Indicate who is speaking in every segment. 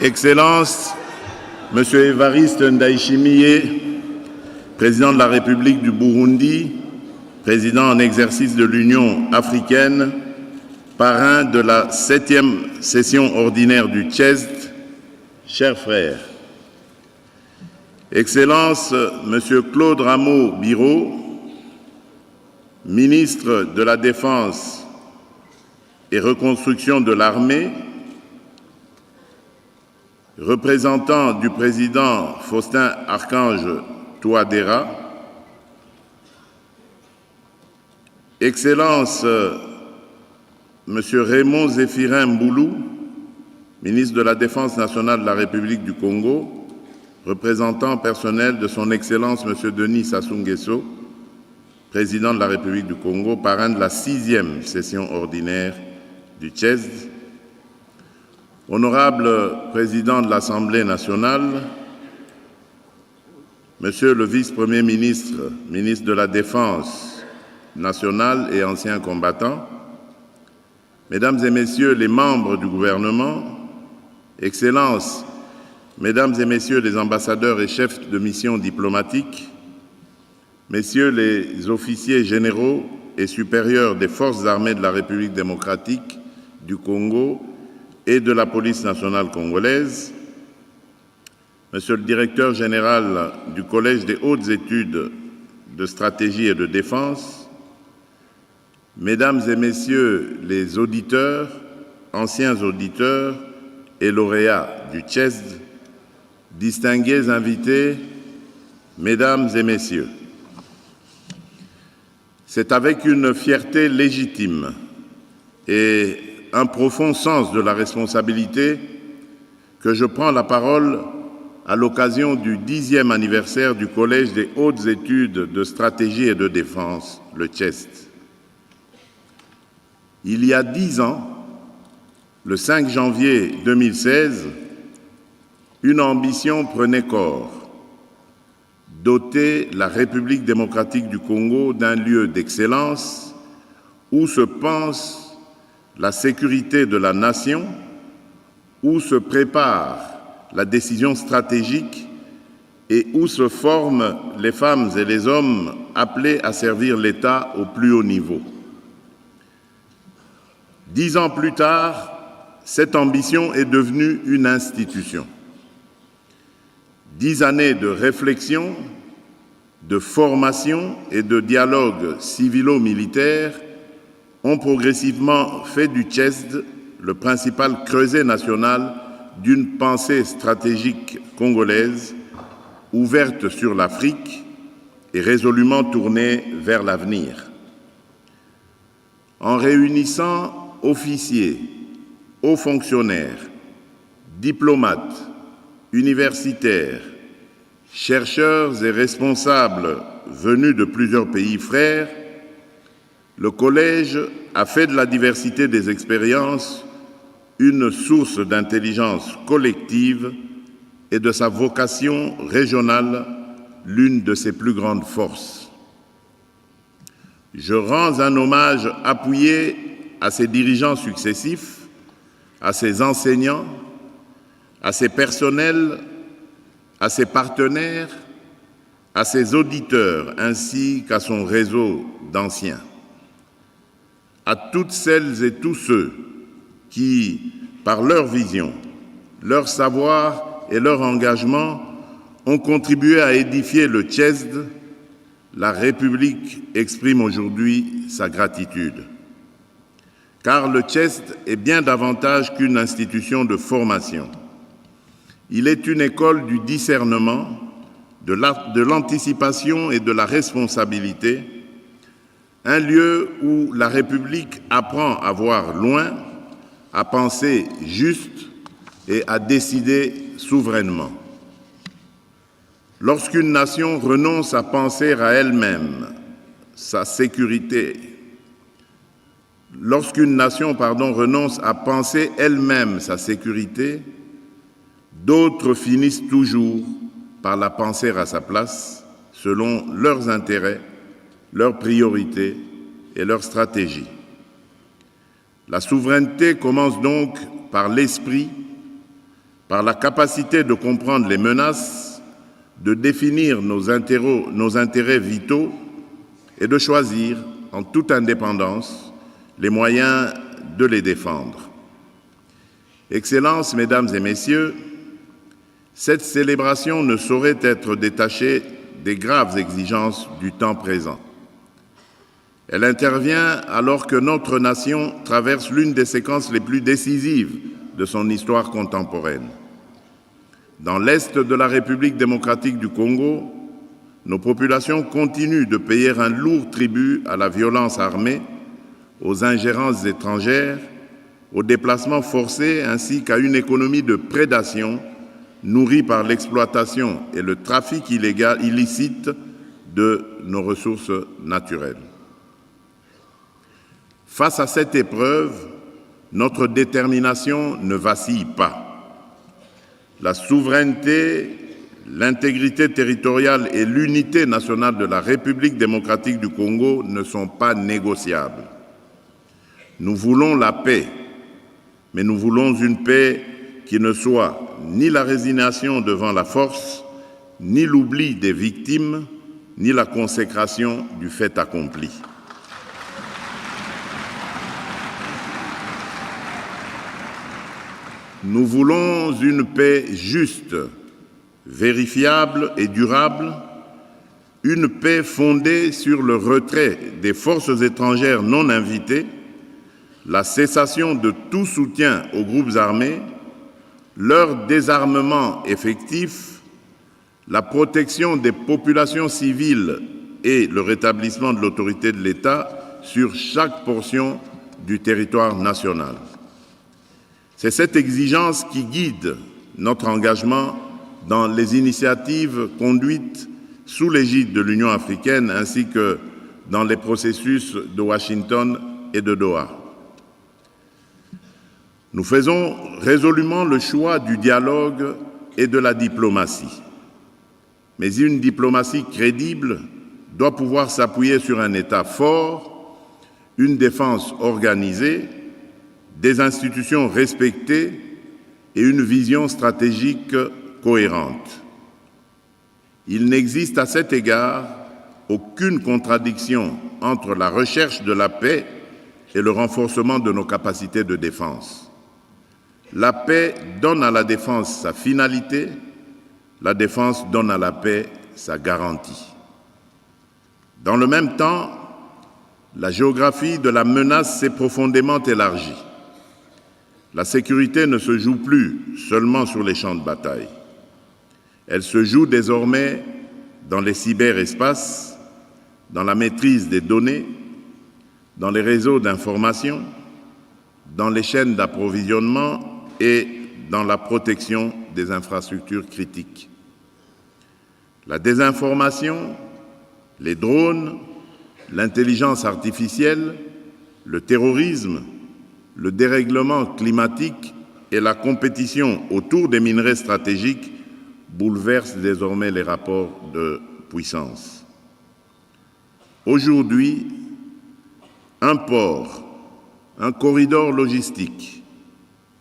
Speaker 1: Excellences, Monsieur Évariste Ndayishimiye, Président de la République du Burundi, Président en exercice de l'Union africaine, parrain de la 7e session ordinaire du CHESD, chers frères. Excellences, Monsieur Claude Rameau-Biro, ministre de la Défense et Reconstruction de l'Armée, représentant du président Faustin Archange Touadéra, Excellences, Monsieur Raymond Zéphirin Mboulou, ministre de la Défense nationale de la République du Congo, représentant personnel de son Excellence Monsieur Denis Sassou Nguesso, président de la République du Congo, parrain de la 6e session ordinaire du CHESD, honorable président de l'Assemblée nationale, Monsieur le vice-premier ministre, ministre de la Défense nationale et ancien combattant, Mesdames et Messieurs les membres du gouvernement, Excellences, Mesdames et Messieurs les ambassadeurs et chefs de mission diplomatiques, Messieurs les officiers généraux et supérieurs des forces armées de la République démocratique du Congo et de la police nationale congolaise, Monsieur le directeur général du Collège des hautes études de stratégie et de défense, Mesdames et Messieurs les auditeurs, anciens auditeurs et lauréats du CHESD, distingués invités, Mesdames et Messieurs, c'est avec une fierté légitime et un profond sens de la responsabilité que je prends la parole à l'occasion du 10e anniversaire du Collège des hautes études de stratégie et de défense, le CHESD. Il y a 10 ans, le 5 janvier 2016, une ambition prenait corps: doter la République démocratique du Congo d'un lieu d'excellence où se pense la sécurité de la nation, où se prépare la décision stratégique et où se forment les femmes et les hommes appelés à servir l'État au plus haut niveau. 10 ans plus tard, cette ambition est devenue une institution. 10 années de réflexion, de formation et de dialogue civilo-militaire ont progressivement fait du CHESD le principal creuset national d'une pensée stratégique congolaise ouverte sur l'Afrique et résolument tournée vers l'avenir. En réunissant officiers, hauts fonctionnaires, diplomates, universitaires, chercheurs et responsables venus de plusieurs pays frères, le Collège a fait de la diversité des expériences une source d'intelligence collective et de sa vocation régionale l'une de ses plus grandes forces. Je rends un hommage appuyé à ses dirigeants successifs, à ses enseignants, à ses personnels, à ses partenaires, à ses auditeurs, ainsi qu'à son réseau d'anciens. À toutes celles et tous ceux qui, par leur vision, leur savoir et leur engagement, ont contribué à édifier le CHESD, la République exprime aujourd'hui sa gratitude. Car le CHESD est bien davantage qu'une institution de formation. Il est une école du discernement, de l'anticipation et de la responsabilité, un lieu où la République apprend à voir loin, à penser juste et à décider souverainement. Lorsqu'une nation renonce à penser à elle-même sa sécurité, renonce à penser elle-même sa sécurité, d'autres finissent toujours par la penser à sa place, selon leurs intérêts, leurs priorités et leurs stratégies. La souveraineté commence donc par l'esprit, par la capacité de comprendre les menaces, de définir nos intérêts vitaux et de choisir, en toute indépendance, les moyens de les défendre. Excellences, Mesdames et Messieurs, cette célébration ne saurait être détachée des graves exigences du temps présent. Elle intervient alors que notre nation traverse l'une des séquences les plus décisives de son histoire contemporaine. Dans l'Est de la République démocratique du Congo, nos populations continuent de payer un lourd tribut à la violence armée, aux ingérences étrangères, aux déplacements forcés ainsi qu'à une économie de prédation nourrie par l'exploitation et le trafic illicite de nos ressources naturelles. Face à cette épreuve, notre détermination ne vacille pas. La souveraineté, l'intégrité territoriale et l'unité nationale de la République démocratique du Congo ne sont pas négociables. Nous voulons la paix, mais nous voulons une paix qui ne soit ni la résignation devant la force, ni l'oubli des victimes, ni la consécration du fait accompli. Nous voulons une paix juste, vérifiable et durable, une paix fondée sur le retrait des forces étrangères non invitées, la cessation de tout soutien aux groupes armés, leur désarmement effectif, la protection des populations civiles et le rétablissement de l'autorité de l'État sur chaque portion du territoire national. C'est cette exigence qui guide notre engagement dans les initiatives conduites sous l'égide de l'Union africaine ainsi que dans les processus de Washington et de Doha. Nous faisons résolument le choix du dialogue et de la diplomatie. Mais une diplomatie crédible doit pouvoir s'appuyer sur un État fort, une défense organisée, des institutions respectées et une vision stratégique cohérente. Il n'existe à cet égard aucune contradiction entre la recherche de la paix et le renforcement de nos capacités de défense. La paix donne à la défense sa finalité, la défense donne à la paix sa garantie. Dans le même temps, la géographie de la menace s'est profondément élargie. La sécurité ne se joue plus seulement sur les champs de bataille. Elle se joue désormais dans les cyberespaces, dans la maîtrise des données, dans les réseaux d'information, dans les chaînes d'approvisionnement et dans la protection des infrastructures critiques. La désinformation, les drones, l'intelligence artificielle, le terrorisme, le dérèglement climatique et la compétition autour des minerais stratégiques bouleversent désormais les rapports de puissance. Aujourd'hui, un port, un corridor logistique,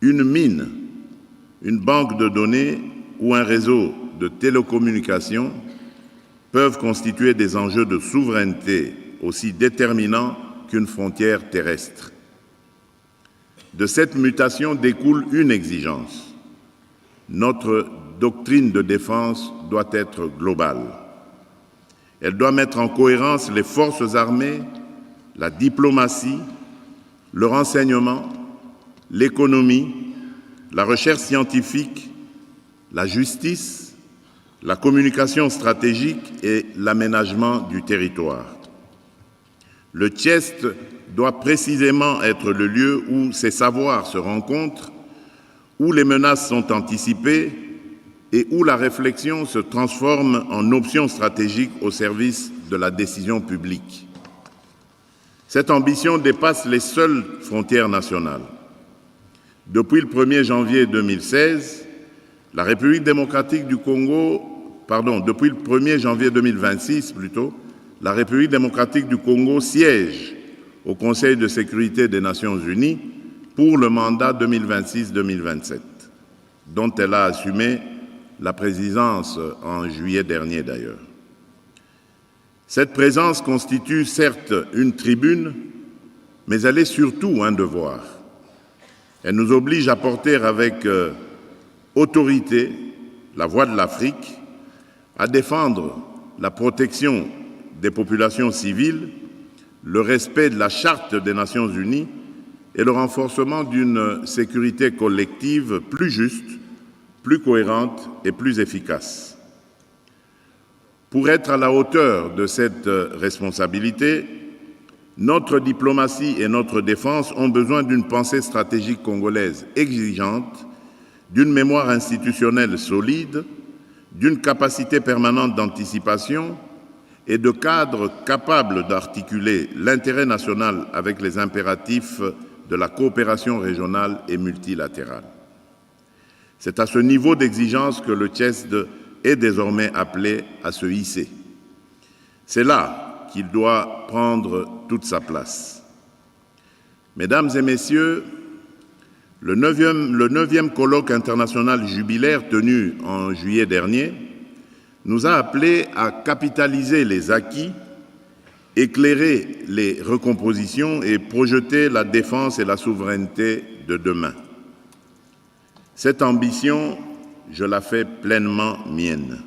Speaker 1: une mine, une banque de données ou un réseau de télécommunications peuvent constituer des enjeux de souveraineté aussi déterminants qu'une frontière terrestre. De cette mutation découle une exigence. Notre doctrine de défense doit être globale. Elle doit mettre en cohérence les forces armées, la diplomatie, le renseignement, l'économie, la recherche scientifique, la justice, la communication stratégique et l'aménagement du territoire. Le TIEST doit précisément être le lieu où ces savoirs se rencontrent, où les menaces sont anticipées et où la réflexion se transforme en option stratégique au service de la décision publique. Cette ambition dépasse les seules frontières nationales. Depuis le 1er janvier 2016, la République démocratique du Congo, depuis le 1er janvier 2026 plutôt, la République démocratique du Congo siège au Conseil de sécurité des Nations unies pour le mandat 2026-2027. dont elle a assumé la présidence en juillet dernier d'ailleurs. Cette présence constitue certes une tribune, mais elle est surtout un devoir. Elle nous oblige à porter avec autorité la voix de l'Afrique, à défendre la protection des populations civiles, le respect de la Charte des Nations Unies et le renforcement d'une sécurité collective plus juste, plus cohérente et plus efficace. Pour être à la hauteur de cette responsabilité, notre diplomatie et notre défense ont besoin d'une pensée stratégique congolaise exigeante, d'une mémoire institutionnelle solide, d'une capacité permanente d'anticipation et de cadres capables d'articuler l'intérêt national avec les impératifs de la coopération régionale et multilatérale. C'est à ce niveau d'exigence que le CHESD est désormais appelé à se hisser. C'est là qu'il doit prendre toute sa place. Mesdames et messieurs, le 9e colloque international jubilaire tenu en juillet dernier nous a appelés à capitaliser les acquis, éclairer les recompositions et projeter la défense et la souveraineté de demain. Cette ambition, je la fais pleinement mienne.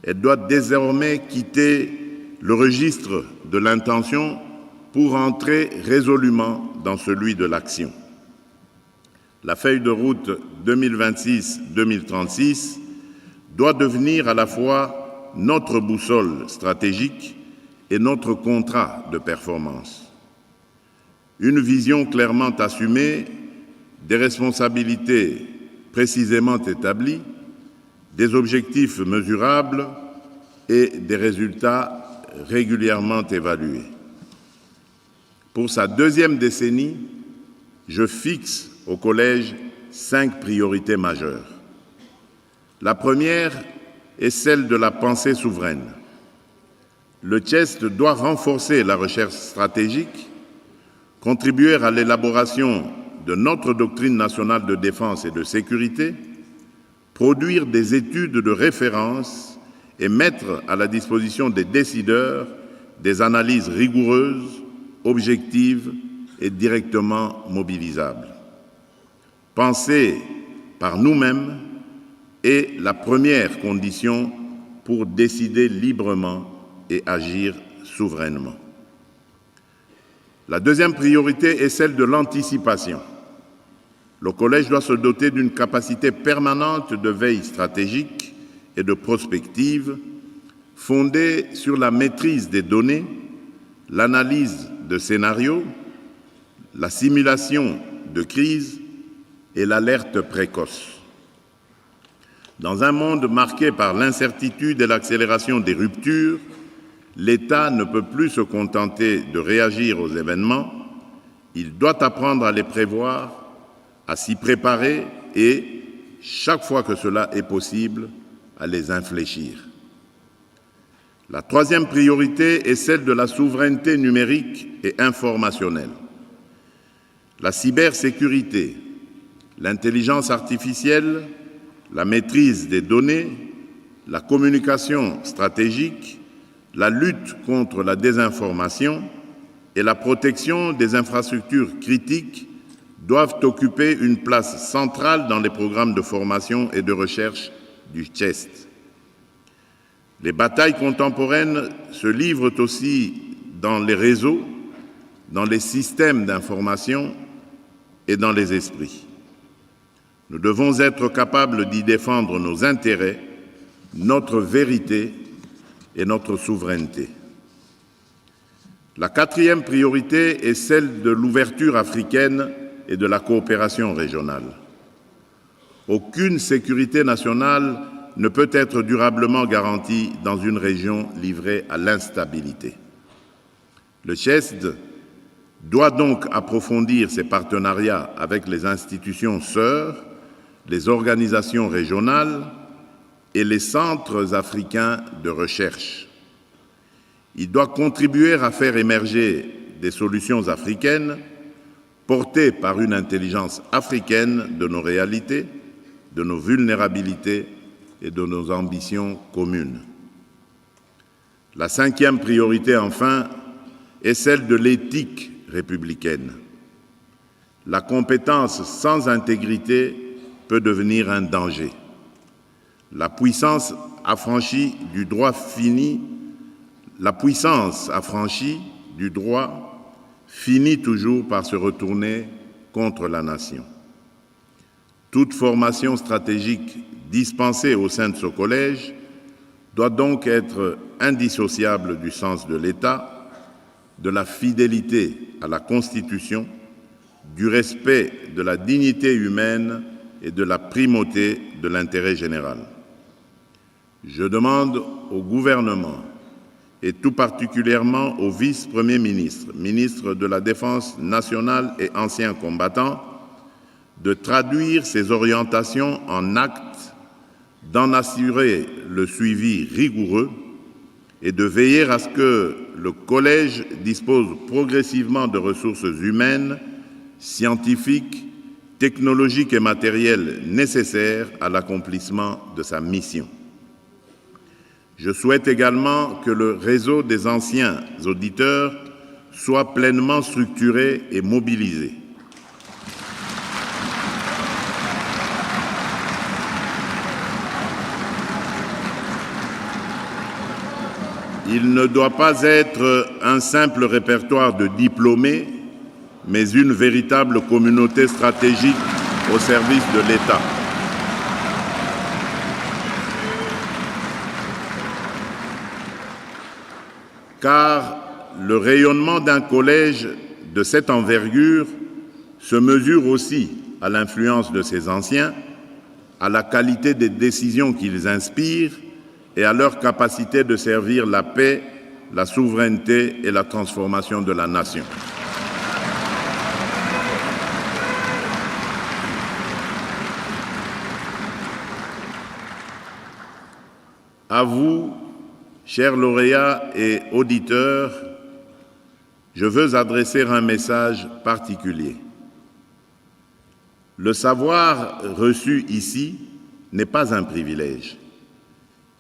Speaker 1: Elle doit désormais quitter le registre de l'intention pour entrer résolument dans celui de l'action. La feuille de route 2026-2036 doit devenir à la fois notre boussole stratégique et notre contrat de performance. Une vision clairement assumée, des responsabilités précisément établies, des objectifs mesurables et des résultats régulièrement évalués. Pour sa deuxième décennie, je fixe au Collège 5 priorités majeures. La première est celle de la pensée souveraine. Le CHESD doit renforcer la recherche stratégique, contribuer à l'élaboration de notre doctrine nationale de défense et de sécurité, produire des études de référence et mettre à la disposition des décideurs des analyses rigoureuses, objectives et directement mobilisables. Penser par nous-mêmes est la première condition pour décider librement et agir souverainement. La deuxième priorité est celle de l'anticipation. Le Collège doit se doter d'une capacité permanente de veille stratégique et de prospective fondée sur la maîtrise des données, l'analyse de scénarios, la simulation de crise et l'alerte précoce. Dans un monde marqué par l'incertitude et l'accélération des ruptures, l'État ne peut plus se contenter de réagir aux événements, il doit apprendre à les prévoir, à s'y préparer et, chaque fois que cela est possible, à les infléchir. La troisième priorité est celle de la souveraineté numérique et informationnelle. La cybersécurité, l'intelligence artificielle, la maîtrise des données, la communication stratégique, la lutte contre la désinformation et la protection des infrastructures critiques doivent occuper une place centrale dans les programmes de formation et de recherche du CHESD. Les batailles contemporaines se livrent aussi dans les réseaux, dans les systèmes d'information et dans les esprits. Nous devons être capables d'y défendre nos intérêts, notre vérité et notre souveraineté. La quatrième priorité est celle de l'ouverture africaine et de la coopération régionale. Aucune sécurité nationale ne peut être durablement garantie dans une région livrée à l'instabilité. Le CHESD doit donc approfondir ses partenariats avec les institutions sœurs, les organisations régionales et les centres africains de recherche. Il doit contribuer à faire émerger des solutions africaines portées par une intelligence africaine de nos réalités, de nos vulnérabilités et de nos ambitions communes. La cinquième priorité, enfin, est celle de l'éthique républicaine. La compétence sans intégrité peut devenir un danger. La puissance affranchie du droit finit toujours par se retourner contre la nation. Toute formation stratégique dispensée au sein de ce collège doit donc être indissociable du sens de l'État, de la fidélité à la Constitution, du respect de la dignité humaine et de la primauté de l'intérêt général. Je demande au gouvernement, et tout particulièrement au vice-premier ministre, ministre de la Défense nationale et ancien combattant, de traduire ces orientations en actes, d'en assurer le suivi rigoureux et de veiller à ce que le Collège dispose progressivement de ressources humaines, scientifiques, technologiques et matérielles nécessaires à l'accomplissement de sa mission. Je souhaite également que le réseau des anciens auditeurs soit pleinement structuré et mobilisé. Il ne doit pas être un simple répertoire de diplômés, mais une véritable communauté stratégique au service de l'État. Car le rayonnement d'un collège de cette envergure se mesure aussi à l'influence de ses anciens, à la qualité des décisions qu'ils inspirent et à leur capacité de servir la paix, la souveraineté et la transformation de la nation. À vous, chers lauréats et auditeurs, je veux adresser un message particulier. Le savoir reçu ici n'est pas un privilège,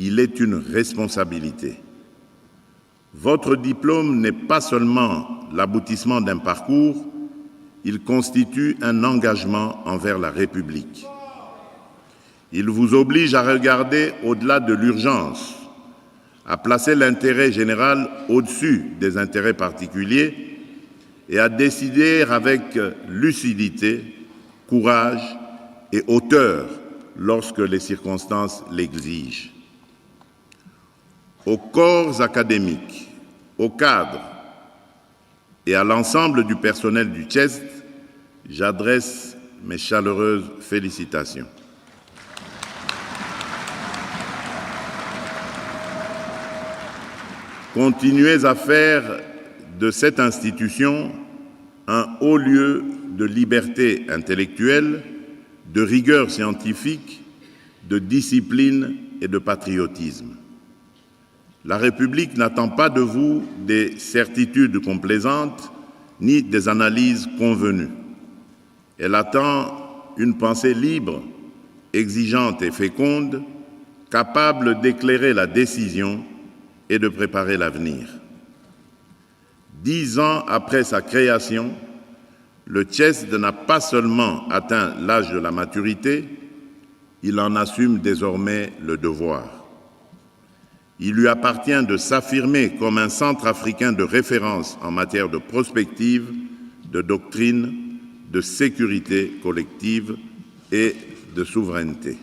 Speaker 1: il est une responsabilité. Votre diplôme n'est pas seulement l'aboutissement d'un parcours, il constitue un engagement envers la République. Il vous oblige à regarder au-delà de l'urgence, à placer l'intérêt général au-dessus des intérêts particuliers et à décider avec lucidité, courage et hauteur lorsque les circonstances l'exigent. Aux corps académiques, aux cadres et à l'ensemble du personnel du CHEST, j'adresse mes chaleureuses félicitations. Continuez à faire de cette institution un haut lieu de liberté intellectuelle, de rigueur scientifique, de discipline et de patriotisme. La République n'attend pas de vous des certitudes complaisantes ni des analyses convenues. Elle attend une pensée libre, exigeante et féconde, capable d'éclairer la décision et de préparer l'avenir. 10 ans après sa création, le CHEST n'a pas seulement atteint l'âge de la maturité, il en assume désormais le devoir. Il lui appartient de s'affirmer comme un centre africain de référence en matière de prospective, de doctrine, de sécurité collective et de souveraineté.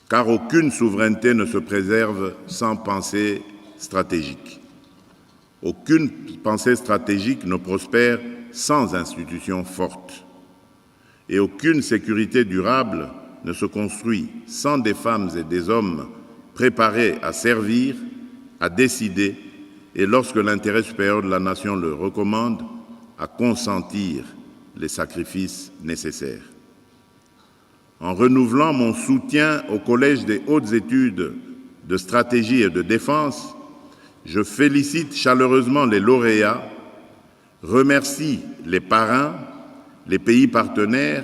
Speaker 1: Car aucune souveraineté ne se préserve sans pensée stratégique. Aucune pensée stratégique ne prospère sans institutions fortes. Et aucune sécurité durable ne se construit sans des femmes et des hommes préparés à servir, à décider et, lorsque l'intérêt supérieur de la nation le recommande, à consentir les sacrifices nécessaires. En renouvelant mon soutien au Collège des hautes études de stratégie et de défense, je félicite chaleureusement les lauréats, remercie les parrains, les pays partenaires,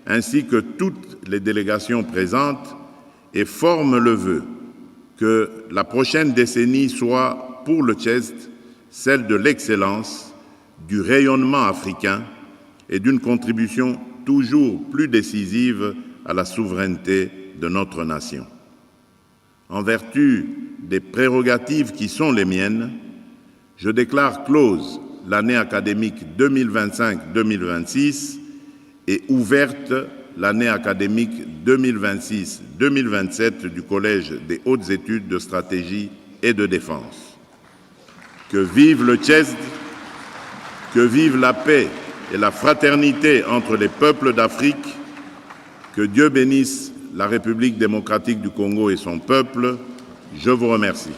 Speaker 1: ainsi que toutes les délégations présentes, et forme le vœu que la prochaine décennie soit, pour le Tchède, celle de l'excellence, du rayonnement africain et d'une contribution toujours plus décisive à la souveraineté de notre nation. En vertu des prérogatives qui sont les miennes, je déclare close l'année académique 2025-2026 et ouverte l'année académique 2026-2027 du Collège des hautes études de stratégie et de défense. Que vive le Tchède, que vive la paix et la fraternité entre les peuples d'Afrique, que Dieu bénisse la République démocratique du Congo et son peuple. Je vous remercie.